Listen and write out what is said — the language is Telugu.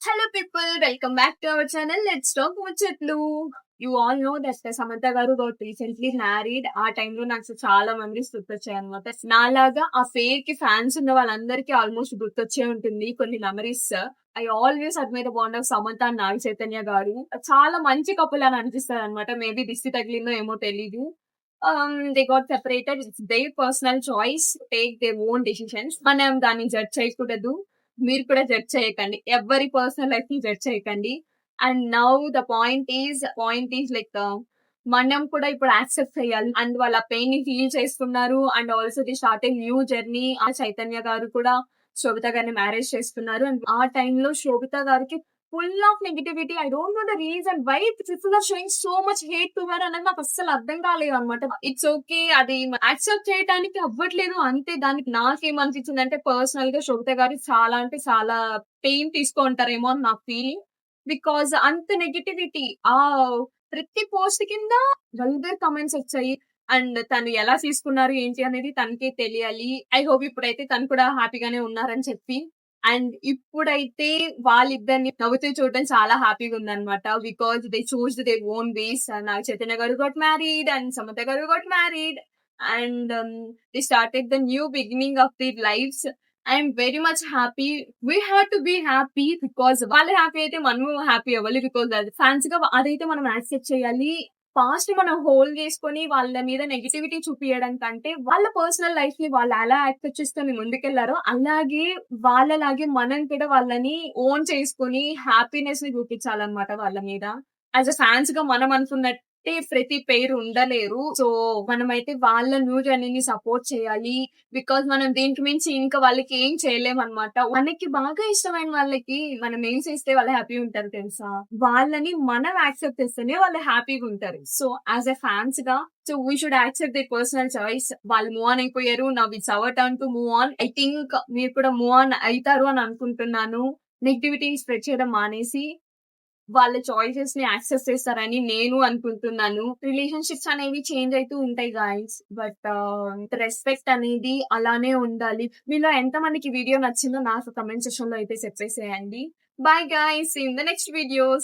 Hello people, welcome back to our channel. Let's talk ముచ్చట్లు. You all know that Samantha garu got recently married. ఆ టైంలో నాకు చాలా మెమరీస్ గుర్తొచ్చాయి అనమాట. నాలాగా ఆ ఫేర్ కి ఫ్యాన్స్ ఉన్న వాళ్ళందరికీ ఆల్మోస్ట్ గుర్తొచ్చే ఉంటుంది కొన్ని memories. I always admire the bond of Samantha and Naga Chaitanya garu. చాలా మంచి కపుల్ అని అనిపిస్తుంది అనమాట. మేబీ దిష్టి తగిలిందో ఏమో తెలీదు. They got separated. It's there personal choice, take their own decisions. మనం దాన్ని జడ్జ్ చేయకూడదు. మీరు కూడా జడ్జ్ చేయకండి. ఎవరి పర్సనల్ లైఫ్ ని జడ్జ్ చేయకండి. And now the point is like మనం కూడా ఇప్పుడు యాక్సెప్ట్ చేయాలి. అండ్ వాళ్ళ పెయిన్ ని ఫీల్ చేస్తున్నారు. And also the start a new journey. ఆ చైతన్య గారు కూడా శోభిత గారిని మ్యారేజ్ చేస్తున్నారు. అండ్ ఆ టైంలో శోభిత గారికి full of negativity. I don't know the reason why people are showing so much hate to her అనేది నాకు అస్సలు అర్థం కాలేదు అనమాట. ఇట్స్ ఓకే, అది యాక్సెప్ట్ చేయడానికి అవ్వట్లేదు అంతే. దానికి నాకేమనిపించింది అంటే పర్సనల్ గా శోభిత గారు చాలా అంటే చాలా పెయిన్ తీసుకుంటారేమో అని నాకు ఫీలింగ్. బికాజ్ అంత నెగటివిటీ ఆ ప్రతి పోస్ట్ కింద వల్గర్ కమెంట్స్ వచ్చాయి. అండ్ తను ఎలా తీసుకున్నారు ఏంటి అనేది తనకే తెలియాలి. ఐ హోప్ ఇప్పుడైతే తను కూడా హ్యాపీగానే ఉన్నారని చెప్పి. అండ్ ఇప్పుడైతే వాళ్ళిద్దరిని నవ్వుతూ చూడడం చాలా హ్యాపీగా ఉందన్నమాట. Because they choose their own ways. Naga Chaitanya garu got married and Samantha garu got married. And they started the new beginning of the lifes. I'm very much happy. We have to be happy because వాళ్ళు హ్యాపీ అయితే మనము హ్యాపీ అవ్వాలి. బికాజ్ అది ఫ్యాన్స్ గా అదైతే మనం యాక్సెప్ట్ చేయాలి. పాస్ట్ మనం హోల్డ్ చేసుకొని వాళ్ళ మీద నెగటివిటీ చూపియడం కంటే వాళ్ళ పర్సనల్ లైఫ్ ని వాళ్ళు ఎలా యాక్సెప్ట్ చేసుకొని ముందుకెళ్లారో అలాగే వాళ్ళలాగే మనం కూడా వాళ్ళని ఓన్ చేసుకొని హ్యాపీనెస్ ని చూపించాలన్నమాట వాళ్ళ మీద. యాజ్ అ ఫ్యాన్స్ గా మనం అనుకున్నట్టే ప్రతి పేరు ఉండలేరు. సో మనమైతే వాళ్ళ న్యూ జర్నీని సపోర్ట్ చేయాలి. బికాజ్ మనం దీనికి మించి ఇంకా వాళ్ళకి ఏం చేయలేమన్నమాట. మనకి బాగా ఇష్టమైన వాళ్ళకి మనం ఏం చేస్తే వాళ్ళు హ్యాపీ ఉంటారు తెలుసా? వాళ్ళని మనం యాక్సెప్ట్ చేస్తేనే వాళ్ళు హ్యాపీగా ఉంటారు. సో యాజ్ ఎ ఫ్యాన్స్ గా so we should accept the personal choice. వాళ్ళు మూవ్ ఆన్ అయిపోయారు. Now it's our turn to move on. I think మీరు కూడా మూవ్ ఆన్ అవుతారు అని అనుకుంటున్నాను. నెగిటివిటీని స్ప్రెడ్ చేయడం మానేసి వాళ్ళ చాయిసెస్ ని యాక్సెస్ చేస్తారని నేను అనుకుంటున్నాను. రిలేషన్షిప్స్ అనేవి చేంజ్ అవుతూ ఉంటాయి గాయస్. బట్ రెస్పెక్ట్ అనేది అలానే ఉండాలి. మీలో ఎంత మందికి వీడియో నచ్చిందో నాకు కమెంట్ సెక్షన్ లో అయితే చెప్పేసేయండి. Bye guys, in the next videos.